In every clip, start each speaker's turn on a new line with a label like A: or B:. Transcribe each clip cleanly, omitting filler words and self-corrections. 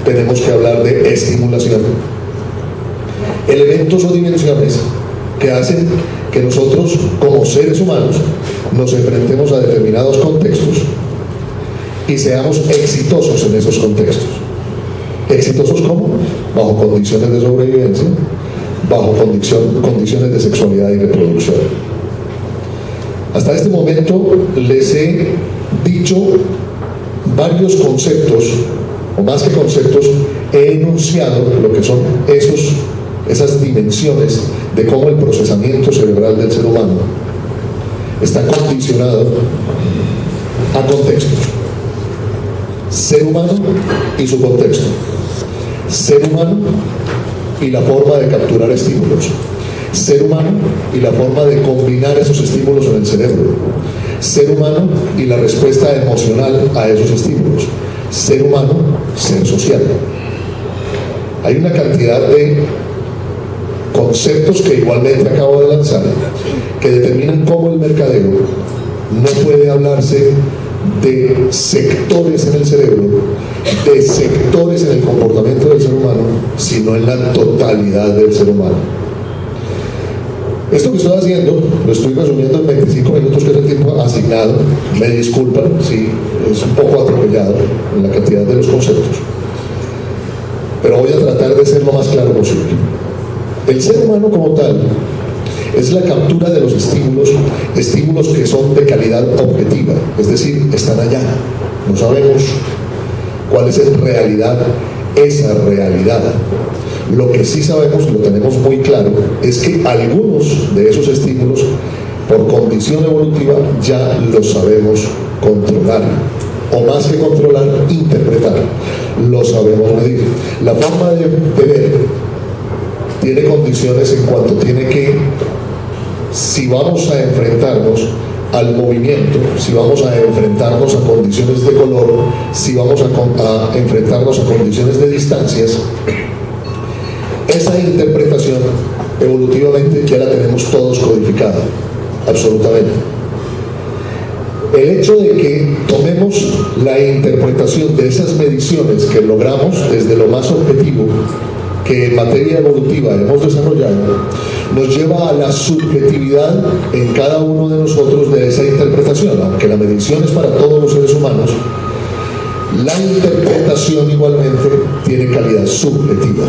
A: tenemos que hablar de estimulación. Elementos o dimensiones que hacen que nosotros, como seres humanos, nos enfrentemos a determinados contextos y seamos exitosos en esos contextos. ¿Exitosos cómo? Bajo condiciones de sobrevivencia, bajo condiciones de sexualidad y reproducción. Hasta este momento les he dicho varios conceptos, o más que conceptos, he enunciado lo que son esas dimensiones de cómo el procesamiento cerebral del ser humano está condicionado a contextos. Ser humano y su contexto. Ser humano y la forma de capturar estímulos. Ser humano y la forma de combinar esos estímulos en el cerebro. Ser humano y la respuesta emocional a esos estímulos. Ser humano, ser social. Hay una cantidad de conceptos que igualmente acabo de lanzar que determinan cómo el mercadeo no puede hablarse de sectores en el cerebro, de sectores en el comportamiento del ser humano, sino en la totalidad del ser humano. Esto que estoy haciendo lo estoy resumiendo en 25 minutos, que es el tiempo asignado. Me disculpan si es un poco atropellado en la cantidad de los conceptos, pero voy a tratar de ser lo más claro posible. El ser humano como tal es la captura de los estímulos que son de calidad objetiva, es decir, están allá. No sabemos cuál es en realidad esa realidad. Lo que sí sabemos, lo tenemos muy claro, es que algunos de esos estímulos, por condición evolutiva, ya los sabemos controlar, o más que controlar, interpretar. Lo sabemos medir. La forma de ver tiene condiciones en cuanto tiene que, si vamos a enfrentarnos al movimiento, si vamos a enfrentarnos a condiciones de color, si vamos a enfrentarnos a condiciones de distancias, esa interpretación evolutivamente ya la tenemos todos codificada, absolutamente. El hecho de que tomemos la interpretación de esas mediciones que logramos desde lo más objetivo que en materia evolutiva hemos desarrollado, nos lleva a la subjetividad en cada uno de nosotros de esa interpretación. Aunque la medición es para todos los seres humanos, la interpretación igualmente tiene calidad subjetiva.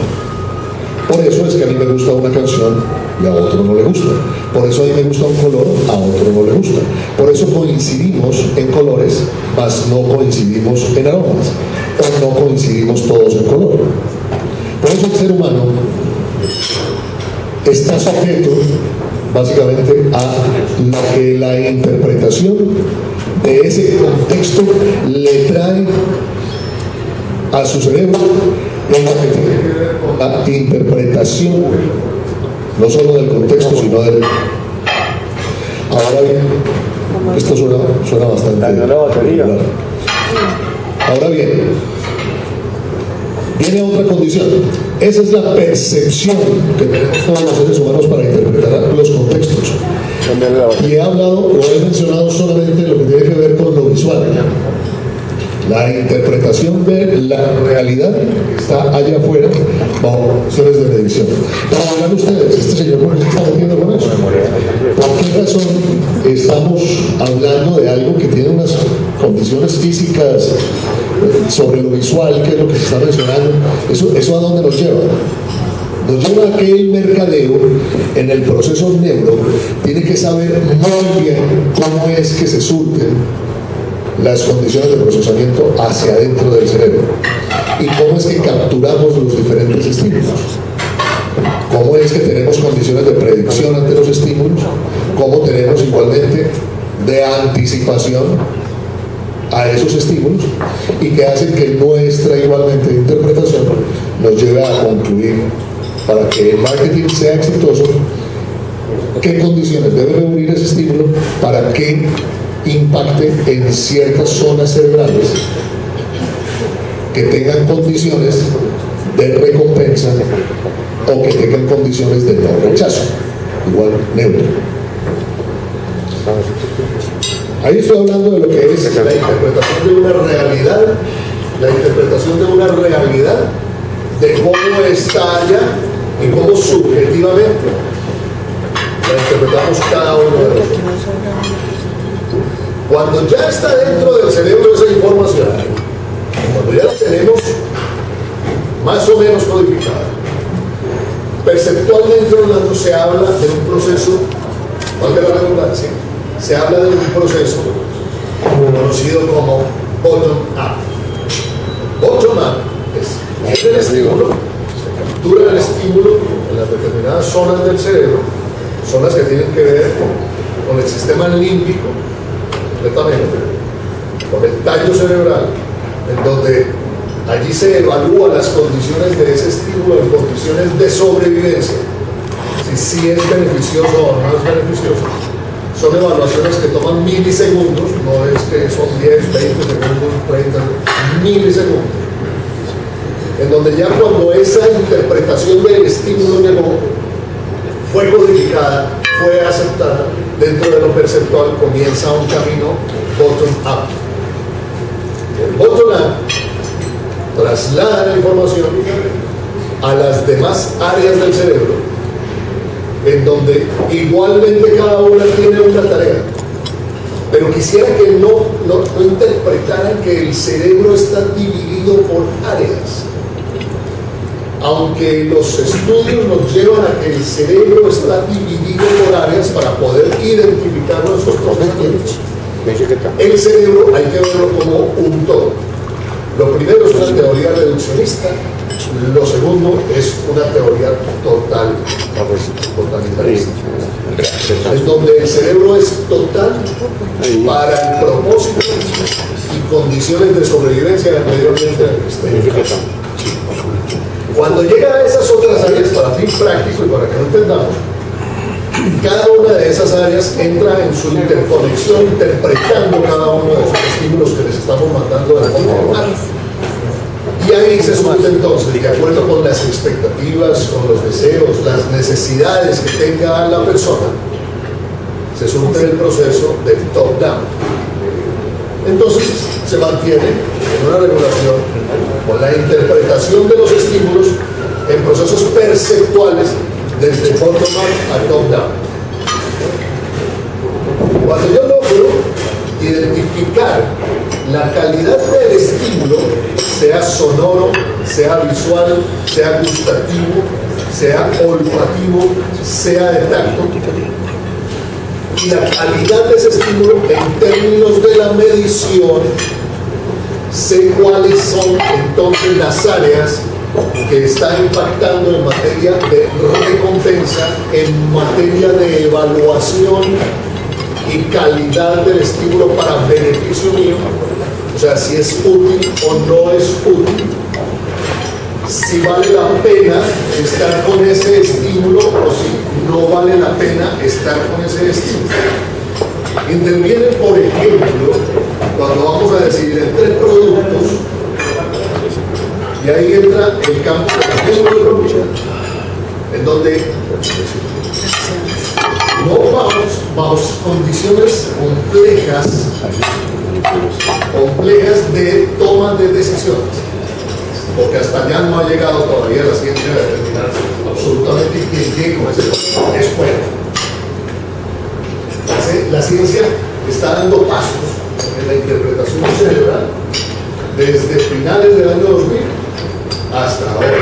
A: Por eso es que a mí me gusta una canción y a otro no le gusta. Por eso a mí me gusta un color, a otro no le gusta. Por eso coincidimos en colores, mas no coincidimos en aromas, o no coincidimos todos en color. Por eso el ser humano está sujeto básicamente a lo que la interpretación de ese contexto le trae a su cerebro, en lo que tiene que ver con la interpretación no solo del contexto, sino del... Ahora bien, esto suena bastante popular. Ahora bien, viene otra condición. Esa es la percepción que tenemos todos los seres humanos para interpretar los contextos. Y he hablado o he mencionado solamente lo que tiene que ver con lo visual. La interpretación de la realidad que está allá afuera bajo condiciones de medición. Pero verán ustedes, este señor ¿por qué se está metiendo con eso? ¿Por qué razón estamos hablando de algo que tiene unas condiciones físicas sobre lo visual, que es lo que se está mencionando? ¿Eso a dónde nos lleva? Nos lleva a que el mercadeo en el proceso neuro tiene que saber muy bien cómo es que se surten las condiciones de procesamiento hacia adentro del cerebro y cómo es que capturamos los diferentes estímulos, cómo es que tenemos condiciones de predicción ante los estímulos, cómo tenemos igualmente de anticipación a esos estímulos y que hacen que nuestra igualmente interpretación nos lleve a concluir, para que el marketing sea exitoso, qué condiciones debe reunir ese estímulo para que impacte en ciertas zonas cerebrales que tengan condiciones de recompensa o que tengan condiciones de no rechazo, igual neutro. Ahí estoy hablando de lo que es la interpretación de una realidad la interpretación de una realidad, de cómo está allá y cómo subjetivamente la interpretamos cada uno de nosotros. Cuando ya está dentro del cerebro esa información, cuando ya la tenemos más o menos codificada, perceptualmente hablando se habla de un proceso, valga la redundancia, se habla de un proceso conocido como bottom-up. Bottom-up es el estímulo, se captura el estímulo en las determinadas zonas del cerebro, zonas que tienen que ver con el sistema límbico, completamente, con el tallo cerebral, en donde allí se evalúan las condiciones de ese estímulo en condiciones de sobrevivencia, si es beneficioso o no es beneficioso. Son evaluaciones que toman milisegundos, no es que son 10, 20 segundos, 30, milisegundos, en donde ya cuando esa interpretación del estímulo llegó, fue codificada, fue aceptada, dentro de lo perceptual comienza un camino bottom-up. El bottom-up traslada la información a las demás áreas del cerebro, en donde igualmente cada una tiene una tarea. Pero quisiera que no interpretaran que el cerebro está dividido por áreas. Aunque los estudios nos llevan a que el cerebro está dividido por áreas para poder identificar nuestros procesamientos, el cerebro hay que verlo como un todo. Lo primero es una teoría reduccionista, lo segundo es una teoría totalitarista, en donde el cerebro es total para el propósito y condiciones de sobrevivencia del medio ambiente en el que esté. Cuando llega a esas otras áreas, para fin práctico y para que lo entendamos, cada una de esas áreas entra en su interconexión, interpretando cada uno de esos estímulos que les estamos mandando de forma normal. Y ahí se surge entonces, de acuerdo con las expectativas, con los deseos, las necesidades que tenga la persona, se surge el proceso del top-down. Entonces se mantiene en una regulación con la interpretación de los estímulos en procesos perceptuales desde bottom-up a top-down. Cuando yo logro identificar la calidad del estímulo, sea sonoro, sea visual, sea gustativo, sea olfativo, sea de tacto, y la calidad de ese estímulo en términos de la medición, sé cuáles son entonces las áreas que están impactando en materia de recompensa, en materia de evaluación y calidad del estímulo para beneficio mío, o sea, si es útil o no es útil, si vale la pena estar con ese estímulo o si no vale la pena estar con ese estímulo. Interviene, por ejemplo, cuando vamos a decidir entre productos, y ahí entra el campo de riesgo de producción, en donde no vamos bajo condiciones complejas de toma de decisiones, porque hasta allá no ha llegado todavía la ciencia a determinar absolutamente quién llegue con ese problema es bueno. La ciencia está dando pasos en la interpretación cerebral desde finales del año 2000 hasta ahora,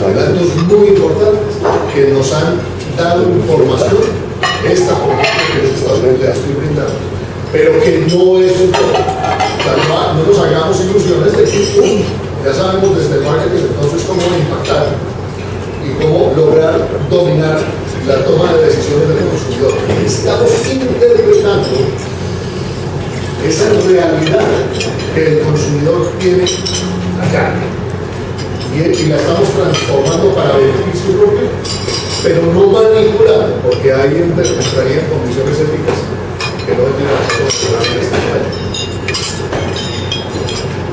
A: adelantos muy importantes que nos han dado información, esta por ejemplo que les estoy brindando, pero que no es un todo. O sea, no nos hagamos ilusiones de que ya sabemos desde el marketing entonces cómo impactar y cómo lograr dominar la toma de decisiones del consumidor. Estamos interpretando esa realidad que el consumidor tiene acá y la estamos transformando para beneficio propio, pero no manipulando, porque ahí entraría en condiciones éticas que no llegan a considerar esta manera.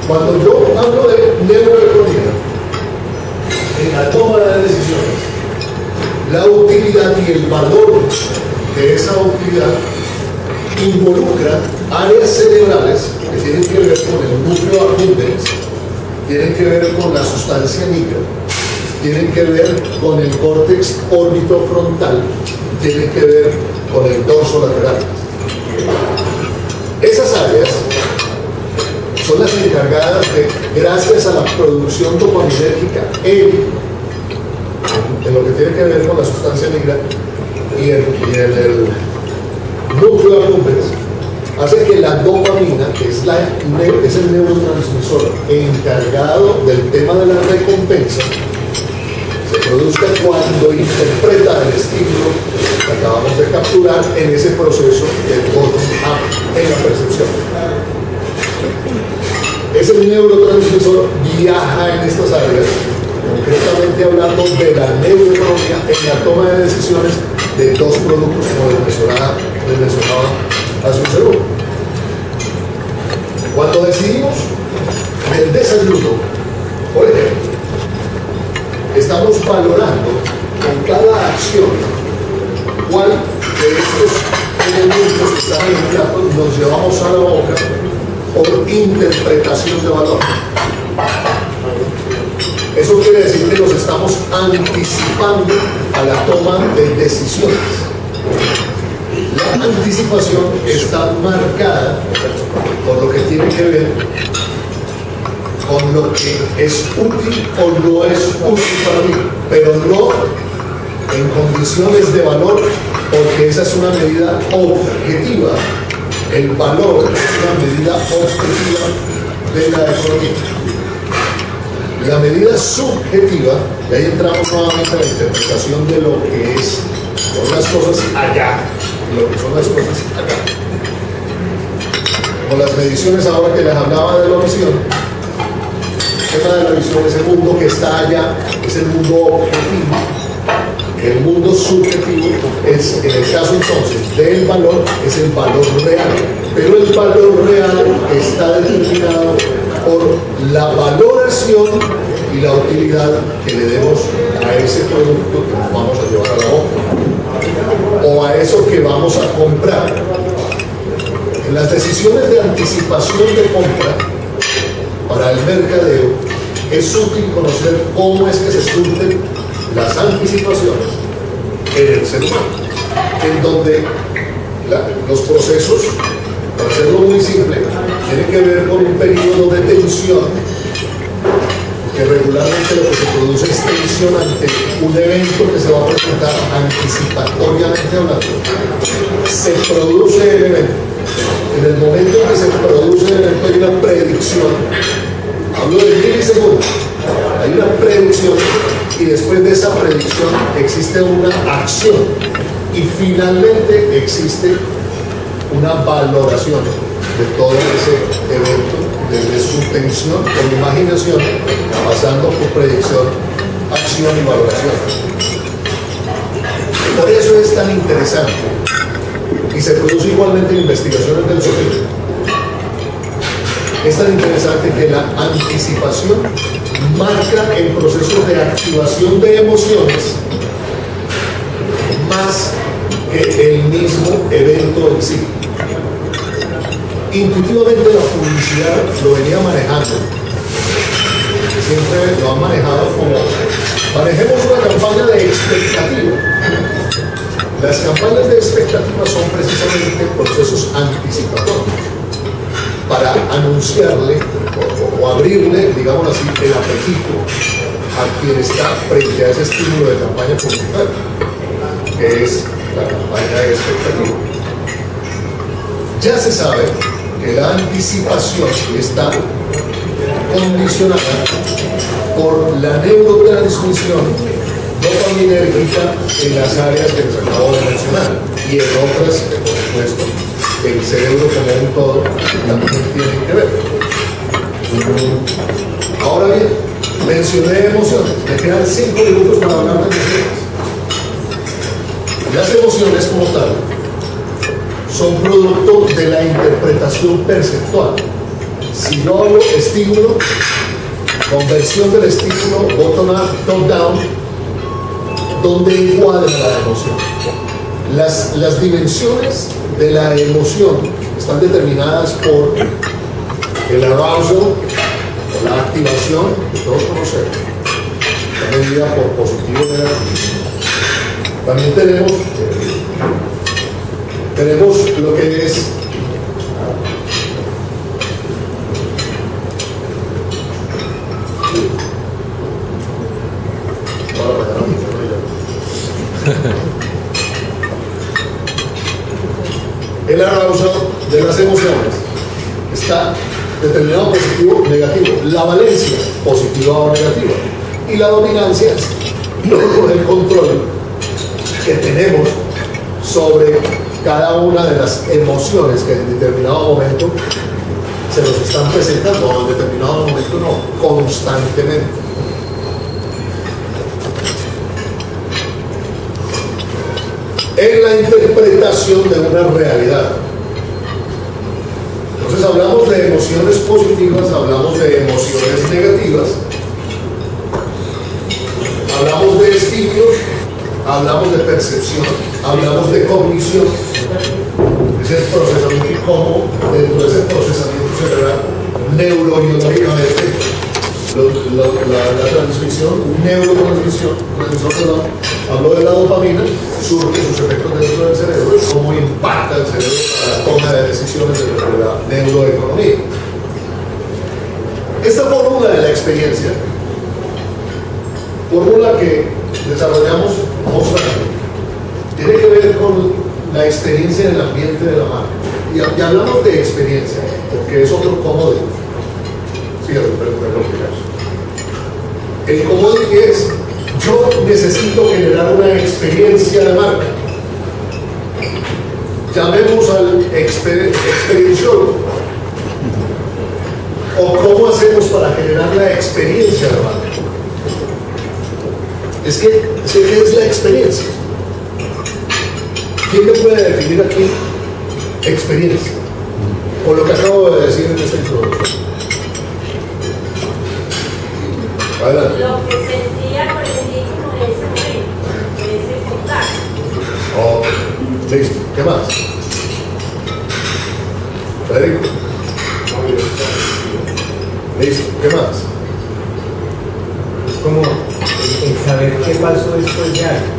A: Cuando yo hablo de neuroeconomía, en la toma de decisiones, la utilidad y el valor de esa utilidad involucra áreas cerebrales que tienen que ver con el núcleo accumbens, tienen que ver con la sustancia nigra, tienen que ver con el córtex orbitofrontal, tienen que ver con el dorso lateral. Esas áreas son las encargadas de, gracias a la producción dopaminérgica en lo que tiene que ver con la sustancia negra y el núcleo accumbens, hace que la dopamina, que es el neurotransmisor encargado del tema de la recompensa, se produzca cuando interpreta el estímulo que acabamos de capturar en ese proceso de bottom-up en la percepción. Ese neurotransmisor viaja en estas áreas, concretamente hablando de la neuroeconomía en la toma de decisiones de dos productos, como les mencionaba hace un segundo. Cuando decidimos el desayuno, por ejemplo, estamos valorando con cada acción cuál de estos elementos que están en el plato nos llevamos a la boca por interpretación de valor. Eso quiere decir que nos estamos anticipando a la toma de decisiones. La anticipación está marcada por lo que tiene que ver con lo que es útil o no es útil para mí, pero no en condiciones de valor, porque esa es una medida objetiva. El valor es una medida objetiva de la economía. La medida subjetiva, y ahí entramos nuevamente a la interpretación de lo que son las cosas allá, y lo que son las cosas acá. Con las mediciones ahora que les hablaba de la visión, el tema de la visión es el mundo que está allá, es el mundo objetivo. El mundo subjetivo es, en el caso entonces del valor, es el valor real, pero el valor real está determinado por la valoración y la utilidad que le demos a ese producto que nos vamos a llevar a la boca o a eso que vamos a comprar. En las decisiones de anticipación de compra para el mercadeo es útil conocer cómo es que se surten las anticipaciones en el ser humano, en donde los procesos, para hacerlo muy simple, tienen que ver con un periodo de tensión, que regularmente lo que se produce es tensión ante un evento que se va a presentar anticipatoriamente hablando. Se produce el evento. En el momento en que se produce el evento hay una predicción. Hablo de milisegundos. Hay una predicción y después de esa predicción existe una acción y finalmente existe una valoración de todo ese evento desde su tensión con imaginación, pasando por predicción, acción y valoración. Por eso es tan interesante y se produce igualmente en investigaciones del sonido. Es tan interesante que la anticipación marca el proceso de activación de emociones más que el mismo evento en sí. Intuitivamente la publicidad lo venía manejando. Siempre lo han manejado como manejemos una campaña de expectativa. Las campañas de expectativa son precisamente procesos anticipatorios para anunciarle o abrirle, digamos así, el apetito a quien está frente a ese estímulo de campaña publicitaria, que es la campaña de expectativa. Ya se sabe que la anticipación está condicionada por la neurotransmisión dopaminérgica en las áreas que les acabo de mencionar y en otras, por supuesto, el cerebro como un todo también tiene que ver. Ahora bien, mencioné emociones. Me quedan 5 minutos para hablar de emociones. Las emociones como tal son producto de la interpretación perceptual. Si no hablo estímulo, conversión del estímulo bottom-up, top-down, donde encuadra la emoción. Las dimensiones de la emoción están determinadas por el arousal, o la activación que todos conocemos, está medida por positivo o negativo. También tenemos lo que es el arousal de las emociones. Está determinado positivo o negativo. La valencia, positiva o negativa. Y la dominancia es el control que tenemos sobre cada una de las emociones que en determinado momento se nos están presentando, o en determinado momento no, constantemente. En la interpretación de una realidad. Entonces hablamos de emociones positivas, hablamos de emociones negativas, hablamos de estímulos, hablamos de percepción, hablamos de cognición. Es el procesamiento y cómo dentro de ese procesamiento cerebral neurobiológicamente la transmisión, neurotransmisión, habló de la dopamina, surge sus efectos dentro del cerebro y cómo impacta el cerebro para la toma de decisiones dentro de la neuroeconomía. Esta fórmula de la experiencia, fórmula que desarrollamos mostrando, tiene que ver con la experiencia en el ambiente de la marca. Y hablamos de experiencia, porque es otro commodity. Sí, el commodity es: yo necesito generar una experiencia de marca. Llamemos al experienciólogo. ¿O cómo hacemos para generar la experiencia de marca? Es que, ¿qué es la experiencia? ¿Quién me puede definir aquí experiencia? Con lo que acabo de decir en esta introducción. Adelante.
B: Lo que sentía por el ritmo de ese momento, de ese contacto.
A: Oh, listo. ¿Qué más? Federico. Listo. ¿Qué más?
C: Es como el saber qué pasó después de algo.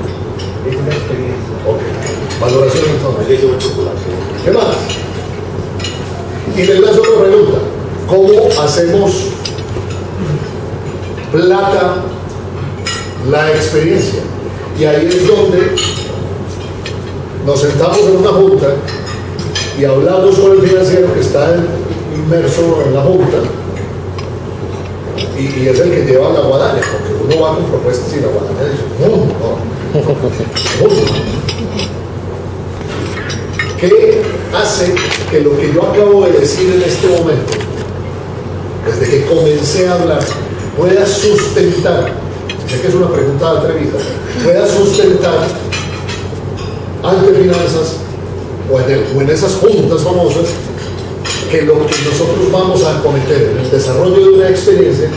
C: Es una experiencia.
A: Ok. Valoración entonces. ¿Qué más? Y les lanzo otra pregunta. ¿Cómo hacemos plata la experiencia? Y ahí es donde nos sentamos en una junta y hablamos con el financiero que está inmerso en la junta y es el que lleva la guadaña, porque uno va con propuestas y la guadaña dice no. ¿Qué hace que lo que yo acabo de decir en este momento, desde que comencé a hablar, pueda sustentar, sé que es una pregunta atrevida, pueda sustentar ante finanzas o en esas juntas famosas, que lo que nosotros vamos a acometer en el desarrollo de una experiencia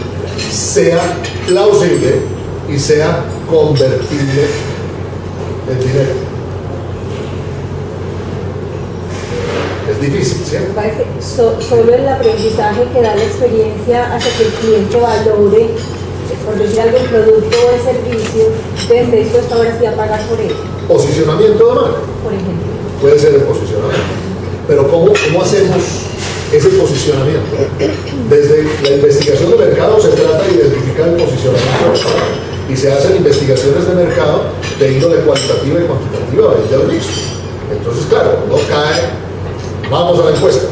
A: sea plausible y sea convertible en dinero? Es difícil, ¿cierto?
D: Parece solo el aprendizaje que da la experiencia hace que el cliente valore, por decir algo, el producto o el servicio, desde esto hasta ahora sí a pagar por él.
A: Posicionamiento de marca.
D: Por ejemplo.
A: Puede ser el posicionamiento. Pero ¿cómo hacemos ese posicionamiento? Desde la investigación de mercado se trata de identificar el posicionamiento de mercado. Y se hacen investigaciones de mercado de índole cuantitativa y cuantitativa, ya lo listo. Entonces, claro, no cae, vamos a la encuesta.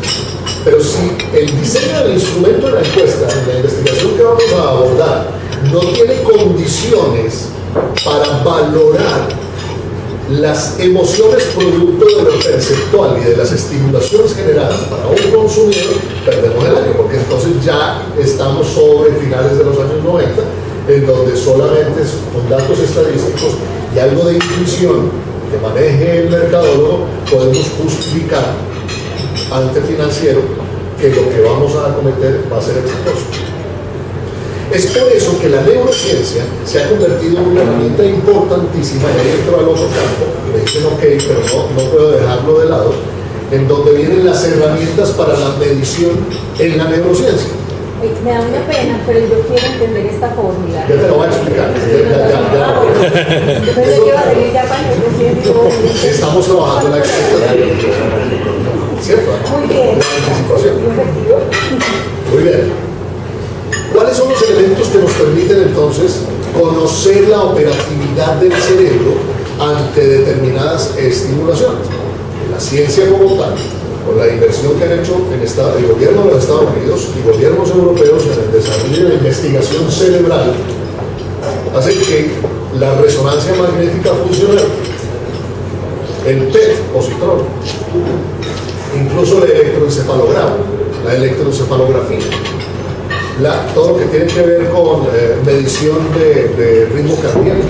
A: Pero si el diseño del instrumento de la encuesta, en la investigación que vamos a abordar, no tiene condiciones para valorar las emociones producto de lo perceptual y de las estimulaciones generadas para un consumidor, perdemos el año, porque entonces ya estamos sobre finales de los años 90, en donde solamente con datos estadísticos y algo de intuición que maneje el mercadólogo podemos justificar ante financiero que lo que vamos a acometer va a ser exitoso. Es por eso que la neurociencia se ha convertido en una herramienta importantísima, y ahí entro al otro campo, y me dicen ok, pero no puedo dejarlo de lado, en donde vienen las herramientas para la medición en la neurociencia.
D: Me da una pena, pero yo quiero entender esta fórmula.
A: Ya te lo voy a explicar.
D: Yo pensé que iba a seguir ya para el presidente.
A: Estamos trabajando en la expectativa. ¿Cierto?
D: Muy bien.
A: Muy bien. ¿Cuáles son los elementos que nos permiten entonces conocer la operatividad del cerebro ante determinadas estimulaciones? La ciencia como tal, con la inversión que han hecho el gobierno de los Estados Unidos y gobiernos europeos en el desarrollo de la investigación cerebral, hace que la resonancia magnética funcione, el PET positrón, incluso el electroencefalograma, la electroencefalografía, todo lo que tiene que ver con medición de ritmo cardíaco,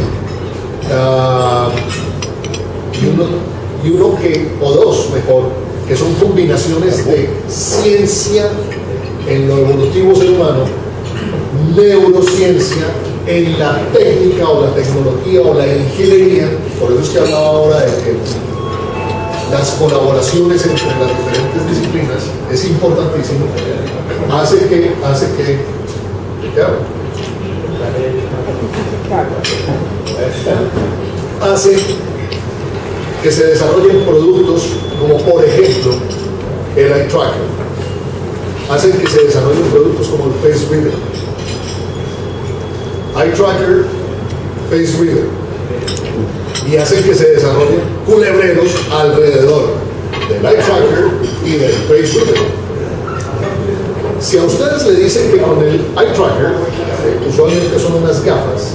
A: o dos mejor, que son combinaciones de ciencia en lo evolutivo ser humano, neurociencia en la técnica o la tecnología o la ingeniería. Por eso es que hablaba ahora de que las colaboraciones entre las diferentes disciplinas es importantísimo, hace que se desarrollen productos como, por ejemplo, el eye tracker. Hacen que se desarrollen productos como el face reader. Eye tracker, face reader. Y hacen que se desarrollen culebreros alrededor del eye tracker y del face reader. Si a ustedes le dicen que con el eye tracker, usualmente son unas gafas,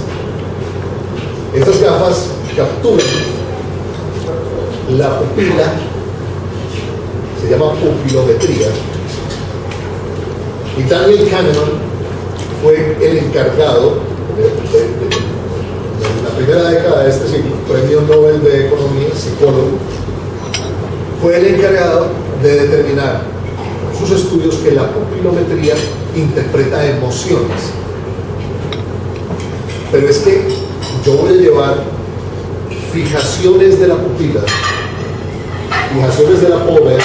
A: estas gafas capturan la pupila, se llama pupilometría, y Daniel Kahneman fue el encargado en la primera década de este siglo, premio Nobel de Economía, psicólogo, fue el encargado de determinar en sus estudios que la pupilometría interpreta emociones. Pero es que yo voy a llevar fijaciones de la pupila, fijaciones de la fobia,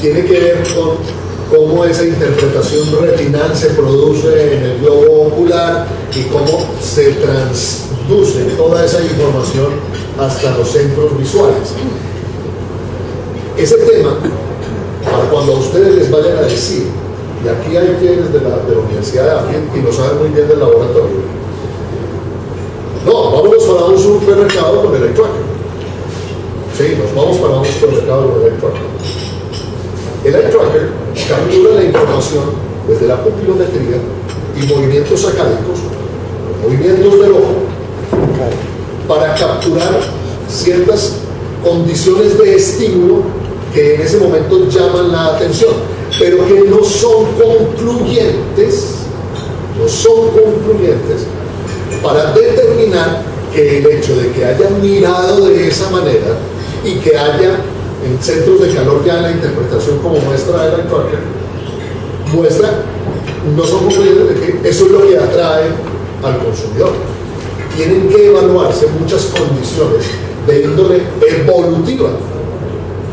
A: tiene que ver con cómo esa interpretación retinal se produce en el globo ocular y cómo se transduce toda esa información hasta los centros visuales. Ese tema, para cuando a ustedes les vayan a decir, y aquí hay quienes de la Universidad de Afien y lo saben muy bien del laboratorio, no, vámonos para un supermercado con el eye tracker. Sí, nos vamos para un supermercado con el eye tracker. El eye tracker captura la información desde la pupilometría y movimientos sacádicos, movimientos del ojo, para capturar ciertas condiciones de estímulo que en ese momento llaman la atención, pero que no son concluyentes, para determinar que el hecho de que hayan mirado de esa manera y que haya en centros de calor ya en la interpretación como muestra el eye tracker, no son concluyentes de que eso es lo que atrae al consumidor. Tienen que evaluarse muchas condiciones de índole evolutiva.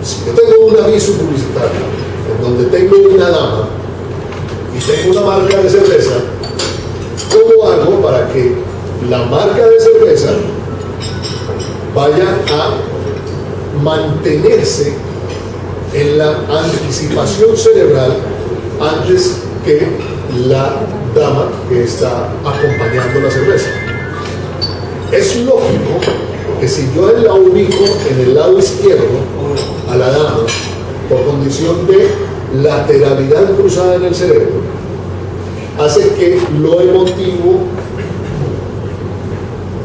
A: Si yo tengo un aviso publicitario en donde tengo una dama y tengo una marca de cerveza, ¿cómo hago para que la marca de cerveza vaya a mantenerse en la anticipación cerebral antes que la dama que está acompañando la cerveza? Es lógico que si yo la ubico en el lado izquierdo a la dama por condición de lateralidad cruzada en el cerebro, hace que lo emotivo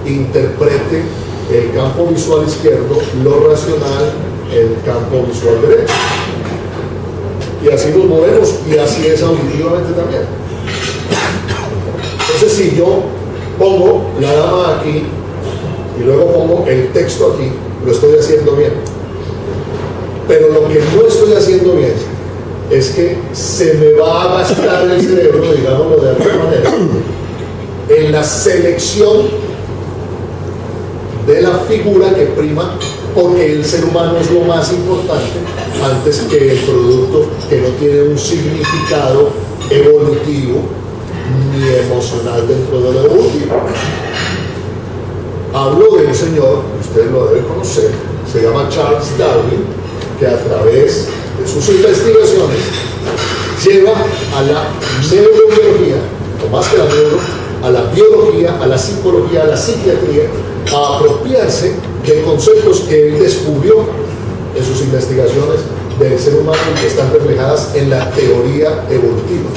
A: interprete el campo visual izquierdo, lo racional el campo visual derecho. Y así nos movemos, y así es auditivamente también. Entonces, si yo pongo la dama aquí y luego pongo el texto aquí, lo estoy haciendo bien. Pero lo que no estoy haciendo bien es que se me va a gastar el cerebro, digámoslo de alguna manera, en la selección de la figura que prima porque el ser humano es lo más importante antes que el producto que no tiene un significado evolutivo ni emocional dentro de lo evolutivo. Hablo de un señor, ustedes lo deben conocer, se llama Charles Darwin, que a través de sus investigaciones lleva a la neurobiología, o más que la neuro, a la biología, a la psicología, a la psiquiatría, a apropiarse de conceptos que él descubrió en sus investigaciones del ser humano y que están reflejadas en la teoría evolutiva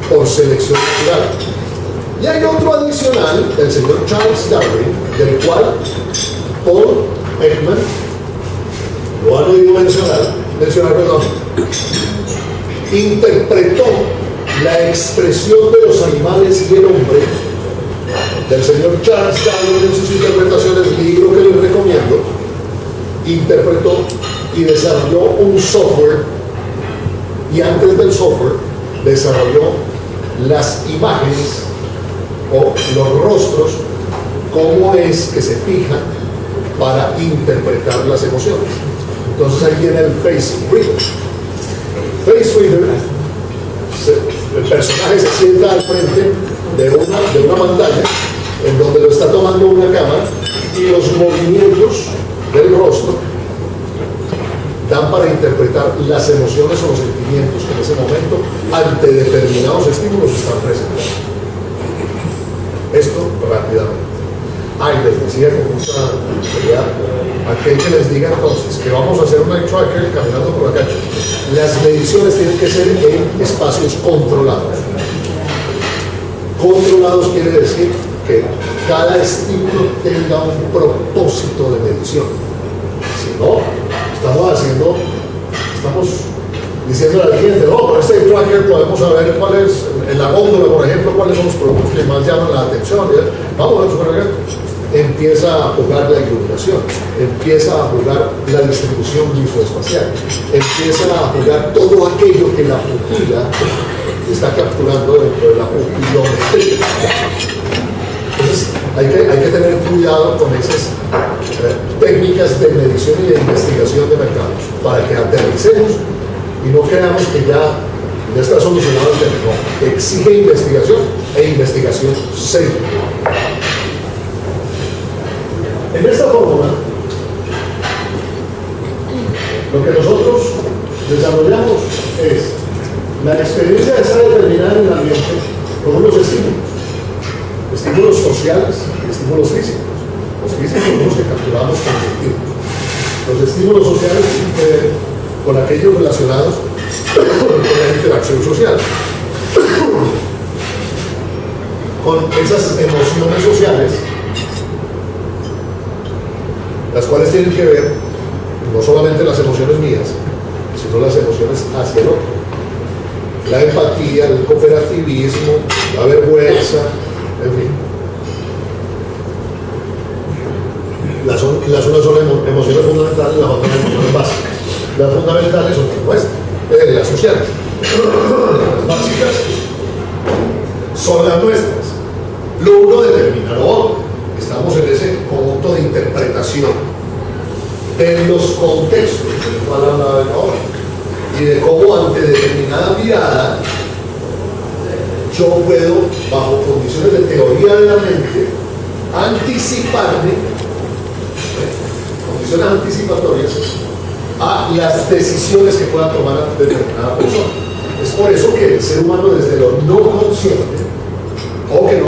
A: por selección natural. Y hay otro adicional del señor Charles Darwin, del cual Paul Ekman lo han oído mencionar, interpretó la expresión de los animales y el hombre del señor Charles Darwin en sus interpretaciones, libro que les recomiendo. Interpretó y desarrolló un software, y antes del software desarrolló las imágenes o los rostros, cómo es que se fijan para interpretar las emociones. Entonces ahí viene el face reader. Face reader, el personaje se sienta al frente de una pantalla en donde lo está tomando una cámara y los movimientos del rostro dan para interpretar las emociones o los sentimientos que en ese momento ante determinados estímulos están presentes. Esto rápidamente. Les decía con mucha sinceridad, aquel que les diga entonces que vamos a hacer un eye tracker caminando por la calle, las mediciones tienen que ser en espacios controlados. Controlados quiere decir que cada estímulo tenga un propósito de medición. Si no, estamos diciendo al cliente, no, con este tracker podemos saber cuál es, en la góndola, por ejemplo, cuáles son los productos que más llaman la atención. Vamos al supermercado. Empieza a jugar la iluminación, empieza a jugar la distribución visoespacial, empieza a jugar todo aquello que la pupila está capturando dentro de la pupilometría. Entonces hay que tener cuidado con esas técnicas de medición y de investigación de mercados para que aterricemos y no creamos que ya está solucionado el tema. No, exige investigación e investigación seria. En esta fórmula, lo que nosotros desarrollamos es la experiencia de estar determinada en el ambiente con unos estímulos sociales y estímulos físicos. Los físicos son los que capturamos con objetivos. Los estímulos sociales tienen que ver con aquellos relacionados con la interacción social, con esas emociones sociales, las cuales tienen que ver no solamente las emociones mías, sino las emociones hacia el otro. La empatía, el cooperativismo, la vergüenza, en fin. Las unas son emociones fundamentales, las otras emociones básicas. Las fundamentales son las nuestras, las sociales. Las básicas son las nuestras. Lo uno determina lo otro. Estamos en ese conjunto de interpretación de los contextos del cual hablaba ahora y de cómo ante determinada mirada yo puedo, bajo condiciones de teoría de la mente, anticiparme, condiciones anticipatorias, a las decisiones que pueda tomar determinada persona. Es por eso que el ser humano, desde lo no consciente,